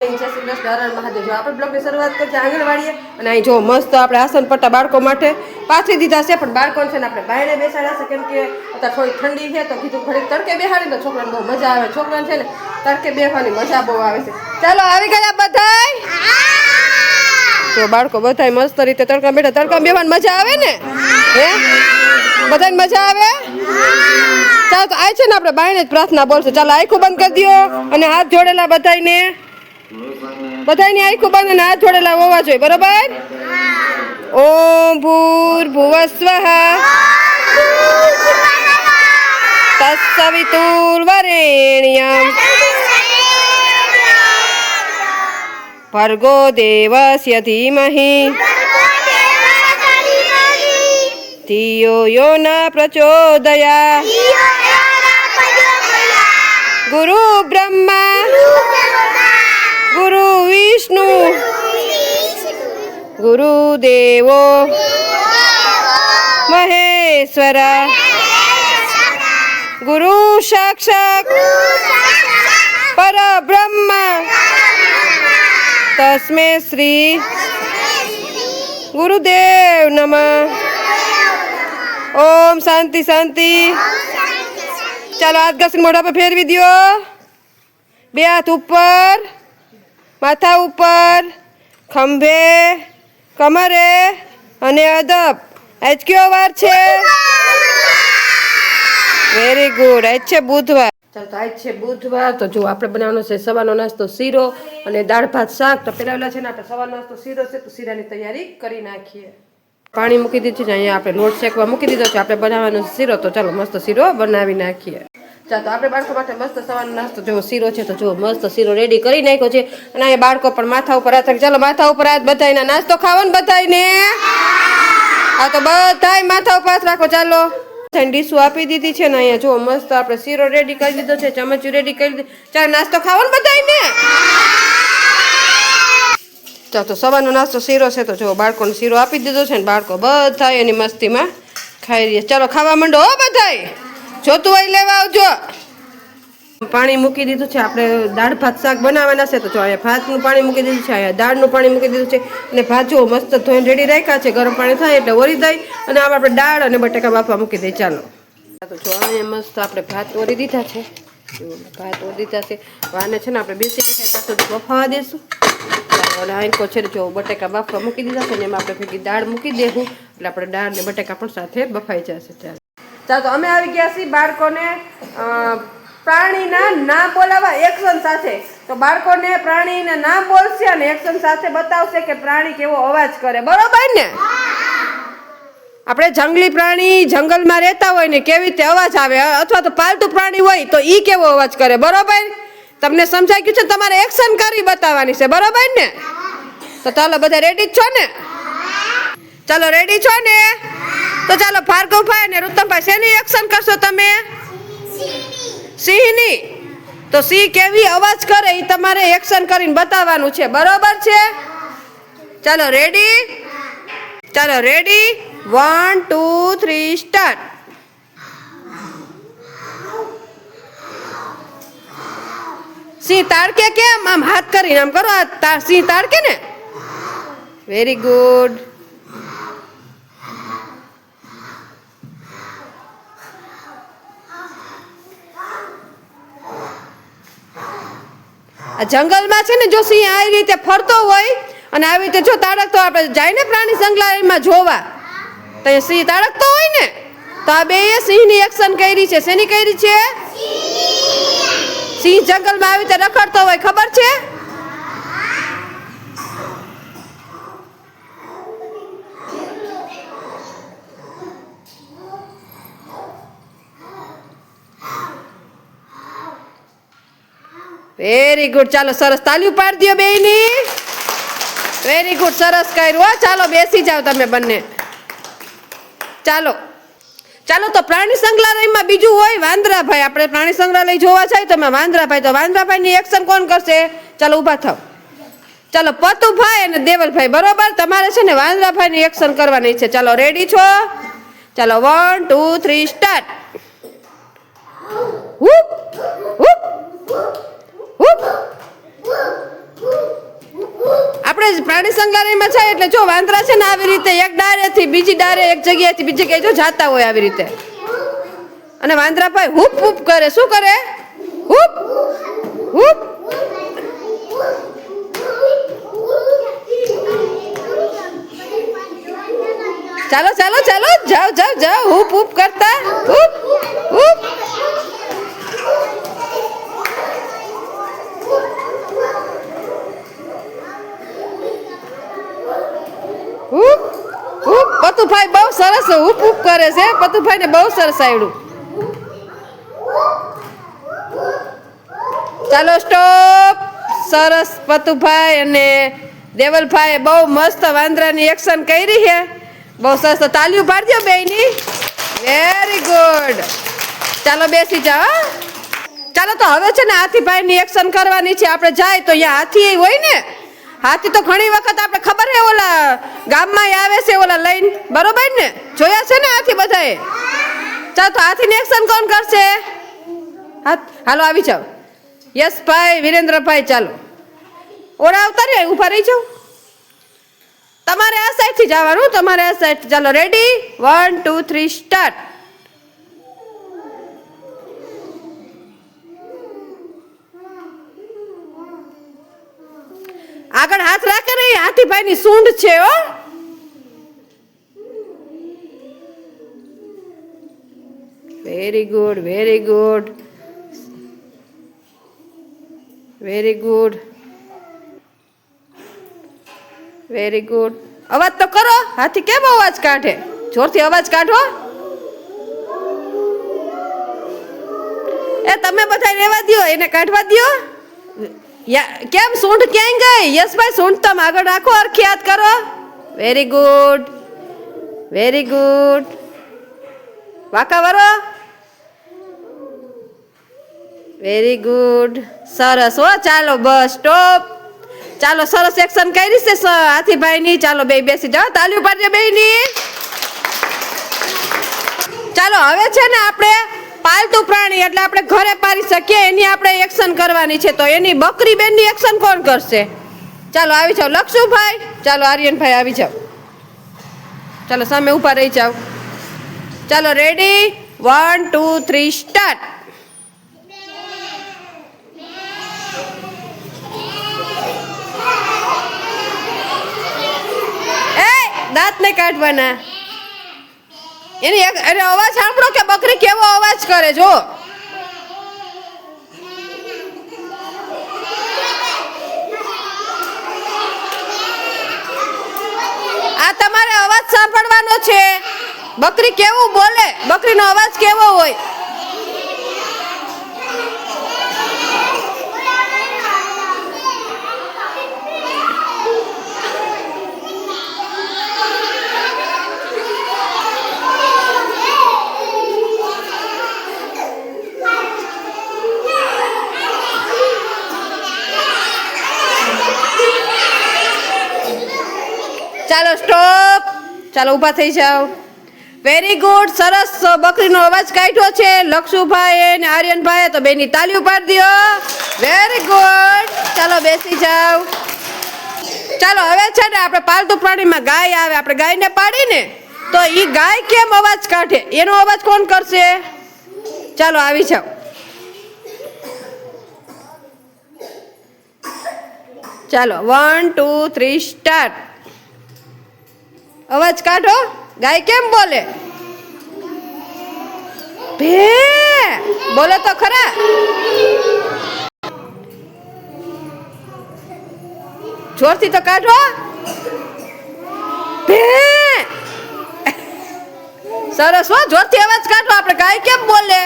મહાદેવ જો આપણે બ્લોગની શરૂઆત કરીએ આંગણવાડીએ અને અહીં જો મસ્ત આપણે આસન પટ્ટા બાળકો માટે પાછી દીધા છે પણ બાળકોને છે ને આપણે બાયણે બેસાડ્યા છે કેમ કે અત્યારે થોડી ઠંડી છે તો કીધું ઘડીક તડકે બેહાડી તો છોકરાને બહુ મજા આવે છોકરાને છે ને તડકે બેસવાની મજા બહુ આવે છે ચાલો આવી ગયા બધાય તો બાળકો બધાય મસ્ત રીતે તડકા બેઠા તડકા બેસવાની મજા આવે ને હે બધાને મજા આવે ચાલો તો આ છે ને આપણે બાયણે જ પ્રાર્થના બોલશું ચાલો આંખો બંધ કરી દો અને હાથ જોડેલા બધાને બધાની આંખો બંધ અને હાથ જોડેલા હોવા જોઈએ બરોબર ઓમ ભૂર્ભુવસ્વઃ તત્સવિતુર્વરેણ્યં ભર્ગો દેવસ્ય ધીમહિ ધિયો યો ન પ્રચોદયાત ગુરુ બ્રહ્મા ગુરુ વિષ્ણુ ગુરુદેવો મહેશ્વર ગુરુ સાક્ષાત પરબ્રહ્મ તસ્મે શ્રી ગુરુદેવ નમઃ ઓમ શાંતિ શાંતિ ચાલો હાથ ઘસીને મોઢા પર ફેરવી દો બે હાથ ઉપર માથા ઉપર ખંભે કમરે અને અદબ આજ કયો વાર છે વેરી ગુડ આજ છે બુધવાર ચાલો તો આજ છે બુધવાર તો જો આપણે બનાવવાનો છે સવારનો નાસ્તો શીરો અને દાળ ભાત શાક તો પેલા છે ને આપણે સવારનો નાસ્તો શીરો છે તો શીરાની તૈયારી કરી નાખીએ પાણી મૂકી દીધું છે અહીંયા આપણે લોટ શેકવા મૂકી દીધો છે આપણે બનાવવાનો શીરો તો ચાલો મસ્ત શીરો બનાવી નાખીએ ચાલો તો આપણે બાળકો માટે મસ્ત સવારનો નાસ્તો જો શીરો છે તો જો મસ્ત શીરો રેડી કરી નાખ્યો છે અને અહીંયા બાળકો પણ માથા ઉપર હાથ ચાલો માથા ઉપર હાથ બધાયના નાસ્તો ખાવાનો બધાયને આ તો બધાય માથા ઉપર હાથ રાખો ચાલો ડીશું આપી દીધી છે ને અહીંયા જો મસ્ત આપણે શીરો રેડી કરી દીધો છે ચમચી રેડી કરી દીધી ચાલો નાસ્તો ખાવાનો બધાયને ચાલો તો સવારનો નાસ્તો શીરો છે તો જો બાળકોને શીરો આપી દીધો છે ને બાળકો બધા એની મસ્તીમાં ખાઈ રહ્યા ચાલો ખાવા માંડો હો બધાય જોતું હોય લેવા આવજો પાણી મૂકી દીધું છે આપણે દાળ ભાત શાક બનાવવાના છે તો જો અહીંયા ભાતનું પાણી મૂકી દીધું છે અહીંયા દાળનું પાણી મૂકી દીધું છે અને ભાત જો મસ્ત ધોઈને રેડી રાખ્યા છે ગરમ પાણી થાય એટલે ઓરી દઈ અને આમાં આપણે દાળ અને બટાકા બાફવા મૂકી દઈએ ચાલો તો જો અહીંયા મસ્ત આપણે ભાત ઓરી દીધા છે ભાત ઓરી દીધા છે આને છે ને આપણે બેસી ગયા ત્યાં સુધી બફાવા દઈશું અને આંકો છે જો બટાકા બાફવા મૂકી દીધા છે ને એમાં આપણે ભેગી દાળ મૂકી દેવું એટલે આપણે દાળ ને બટાકા પણ સાથે બફાઈ જશે ચાલો ચાલો તો અમે આવી ગયા છીએ બાળકોને પ્રાણીના નામ બોલાવવા એક્શન સાથે તો બાળકોને પ્રાણીના નામ બોલશે અને એક્શન સાથે બતાવશે કે પ્રાણી કેવો અવાજ કરે બરોબર ને આપણે જંગલી પ્રાણી જંગલમાં રહેતા હોય ને કેવી રીતે અવાજ આવે અથવા તો પાલતુ પ્રાણી હોય તો ઈ કેવો અવાજ કરે બરોબર તમને સમજાઈ ગયું છે તમારે એક્શન કરી બતાવવાની છે બરોબર ને તો ચાલો બધા રેડી છો ને ચાલો રેડી છો ને તો ચાલો ભાર્ગવભાઈ અને રૂતમભાઈ શેની એક્શન કરશો તમે સિંહની તો સિંહ કેવી અવાજ કરે એ તમારે એક્શન કરીને બતાવવાનું છે બરોબર છે ચાલો રેડી 1 2 3 સ્ટાર્ટ સિંહ તાડકે કેમ આમ હાથ કરીને આમ કરો સિંહ તાડકે ને વેરી ગુડ આ જંગલમાં છે ને જો સિંહ આવી રીતે ફરતો હોય અને આવી રીતે જો તાડકતો આપણે જાય ને પ્રાણી સંગ્રહાલયમાં જોવા તો એ સિંહ તાડકતો હોય ને તો આ બે સિંહની એક્શન કરી છે શેની કરી છે સિંહ જંગલમાં આવી રીતે રખડતો હોય ખબર છે વેરી ગુડ ચાલો સરસ તાલીઓ પાડી દો બેયની વેરી ગુડ સરસ કર્યું હો ચાલો બેસી જાઓ તમે બંને ચાલો ચાલો તો પ્રાણી સંગ્રહાલયમાં બીજું હોય વાંદરાભાઈ આપણે પ્રાણી સંગ્રહાલય જોવા જાય તમે વાંદરાભાઈ તો વાંદરાભાઈની એક્શન કોણ કરશે ચાલો ઊભા થાવ ચાલો પતુભાઈ અને દેવલભાઈ બરોબર તમારે છે ને વાંદરાભાઈની એક્શન કરવાની છે ચાલો રેડી છો ચાલો 1 2 3 સ્ટાર્ટ Whoop! Whoop! Whoop! આપણે પ્રાણી સંગ્રહાલયમાં છે એટલે જો વાંદરા છે ને આવી રીતે એક ડાળેથી બીજી ડાળે એક જગ્યાએથી બીજી જગ્યાએ જો જાતા હોય આવી રીતે અને વાંદરા ભાઈ હુપ હુપ કરે શું કરે હુપ હુપ ચાલો ચાલો ચાલો જાઓ જાઓ જાઓ હુપ હુપ કરતા હુપ હુપ હુપ હુપ પતુભાઈ બહુ સરસ હુપ હુપ કરે છે પતુભાઈ ને બહુ સરસ આવડ્યું ચાલો સ્ટોપ સરસ પતુભાઈ અને દેવલભાઈ બહુ મસ્ત વાંદરાની એક્શન કરી છે બહુ સરસ તાલીઓ પાડી દો બેયની વેરી ગુડ ચાલો બેસી જાઓ ચાલો તો હવે છે ને હાથીભાઈની એક્શન કરવાની છે આપણે જાય તો અહીંયા હાથી હોય ને હાથી તો ઘણી વખત આપણે ખબર હે ઓલા ગામમાં આવે છે ઓલા લઈને બરોબર ને જોયા છે ને હાથી બધાએ ચાલો તો હાથીની એક્શન કોણ કરશે હાલો આવી જાઓ યશભાઈ વિરેન્દ્રભાઈ ચાલો ઓરા આવતા રે ઊભા રહી જાઓ તમારે આ સાઈડથી જવાનું તમારે આ સાઈડ ચાલો રેડી 1 2 3 સ્ટાર્ટ આગળ હાથ રાખે ને હાથીભાઈની સૂંઢ છે હો very good very good very good very good અવાજ તો કરો હાથી કેમ અવાજ કાઢે જોરથી અવાજ કાઢો એ તમે બધા રહેવા દો એને કાઢવા દો કેમ સૂંઢ ક્યાં ગઈ યશભાઈ સૂંઢ તમે આગળ રાખો અરખી હાથ કરો વેરી ગુડ વાંકા વરો વેરી ગુડ સરસ હો ચાલો બસ સ્ટોપ ચાલો સરસ એક્શન કરી છે હાથીભાઈની ચાલો બે બેસી જાઓ તાલીઓ પાડજો બેયની ચાલો હવે છે ને આપણે પાલતુ પ્રાણી એટલે આપણે ઘરે પારી શકીએ એની આપણે એક્શન કરવાની છે તો એની બકરી બેનની એક્શન કોણ કરશે ચાલો આવી જાઓ લક્ષુભાઈ ચાલો આર્યનભાઈ આવી જાઓ ચાલો સામે ઊભા રહી જાઓ ચાલો રેડી 1 2 3 સ્ટાર્ટ દાંત ને કાઢવાના એની અરે અવાજ સાંભળો કે બકરી કેવો અવાજ કરે જો આ તમારે અવાજ સાંભળવાનો છે બકરી કેવું બોલે બકરીનો અવાજ કેવો હોય ચાલો સ્ટોપ ચાલો ઊભા થઈ જાઓ વેરી ગુડ સરસ બકરીનો અવાજ કાઢ્યો છે લક્ષુભાઈ ને આર્યનભાઈ તો બેની તાલીઓ પાડી દો વેરી ગુડ ચાલો બેસી જાઓ ચાલો હવે છે ને આપણે પાલતુ પ્રાણીમાં ગાય આવે આપણે ગાયને પાડીને તો એ ગાય કેમ અવાજ કાઢે એનો અવાજ કોણ કરશે ચાલો આવી જાઓ ચાલો 1 2 3 સ્ટાર્ટ અવાજ કાઢો ગાય કેમ બોલે ભે બોલે તો ખરા જોરથી તો કાઢો ભે સરસ હો જોરથી અવાજ કાઢો આપણે ગાય કેમ બોલે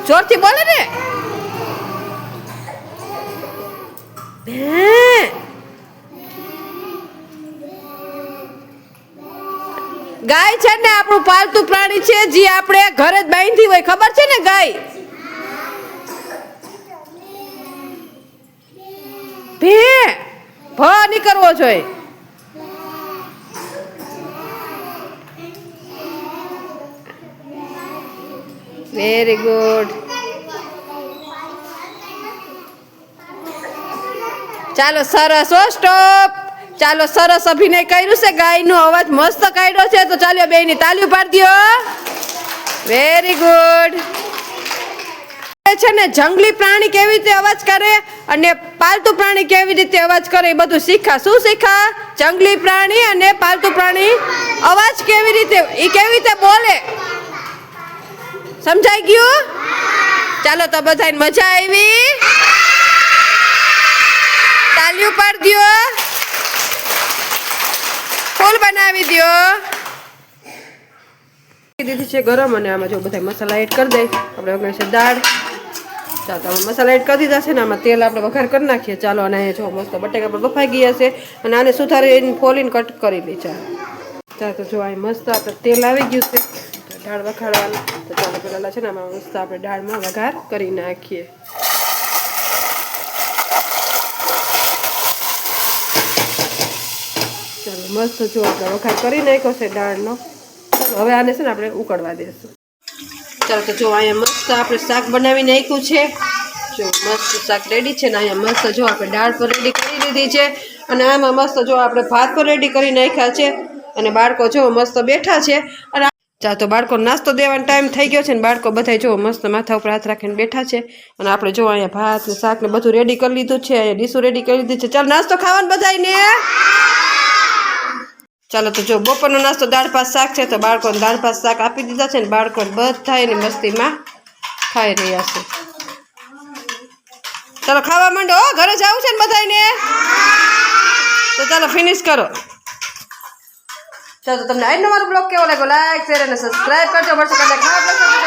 જોરથી બોલે ને ભે ગાય છે ને આપણું પાલતુ પ્રાણી છે જે આપણે ઘરે જ બાંધી હોય ખબર છે ને ગાય ભે ભ નહીં કરવો જોઈએ વેરી ગુડ ચાલો સરસ હો સ્ટોપ ચાલો સરસ અભિનય કર્યું છે ગાયનો અવાજ મસ્ત કાઢ્યો છે તો ચાલો બેયની તાલીઓ પાડી દો વેરી ગુડ છે ને જંગલી પ્રાણી કેવી રીતે અવાજ કરે અને પાલતુ પ્રાણી કેવી રીતે અવાજ કરે એ બધું શીખા શું શીખા જંગલી પ્રાણી અને પાલતુ પ્રાણી અવાજ કેવી રીતે બોલે સમજાઈ ગયું ચાલો તો બધાને મજા આવી તાલીઓ પાડી દો ફૂલ બનાવી દો દીધી છે ગરમ અને આમાં જો બધા મસાલા એડ કરી દઈ આપણે વગર છે દાળ ચાલો તમે મસાલા એડ કરી દીધા છે ને આમાં તેલ આપણે વઘાર કરી નાખીએ ચાલો અને જો મસ્ત બટેકા પણ બફાઈ ગયા છે અને આને સુધારીને ફોલીને કટ કરી લે ચાલો તો જો આ મસ્ત આપણે તેલ આવી ગયું છે દાળ વઘારવાનું તો ચાલો પેલા છે ને આમાં મસ્ત આપણે દાળમાં વઘાર કરી નાખીએ ચાલો મસ્ત જો આપણે વઘાર કરી નાખ્યો છે દાળનો હવે આને છે ને આપણે ઉકળવા દઈશું ચાલો તો જો અહીંયા મસ્ત આપણે શાક બનાવી નાખ્યું છે જો મસ્ત શાક રેડી છે ને અહીંયા મસ્ત જો આપણે દાળ પર રેડી કરી લીધી છે અને આમાં મસ્ત જો આપણે ભાત પર રેડી કરી નાખ્યા છે અને બાળકો જો મસ્ત બેઠા છે અને ચાલો તો બાળકો નાસ્તો દેવાનો ટાઈમ થઈ ગયો છે ને બાળકો બધા જો મસ્ત માથા ઉપર હાથ રાખીને બેઠા છે અને આપણે જો અહીંયા ભાત ને શાક ને બધું રેડી કરી લીધું છે અહીંયા ડીશું રેડી કરી લીધી છે ચાલો નાસ્તો ખાવાનું બધાને ચાલો તો જો બપોરનો નાસ્તો દાળ ભાત શાક છે તો બાળકોને દાળ ભાત શાક આપી દીધા છે ને બાળકોને બધા એની મસ્તીમાં ખાઈ રહ્યા છે ચાલો ખાવા માંડો ઘરે જવું છે ને બધાને તો ચાલો ફિનિશ કરો ચાલો તમને આજનો મારો બ્લોગ કેવો લાગ્યો લાઈક શેર અને સબસ્ક્રાઈબ કરજો મળશે ખાવા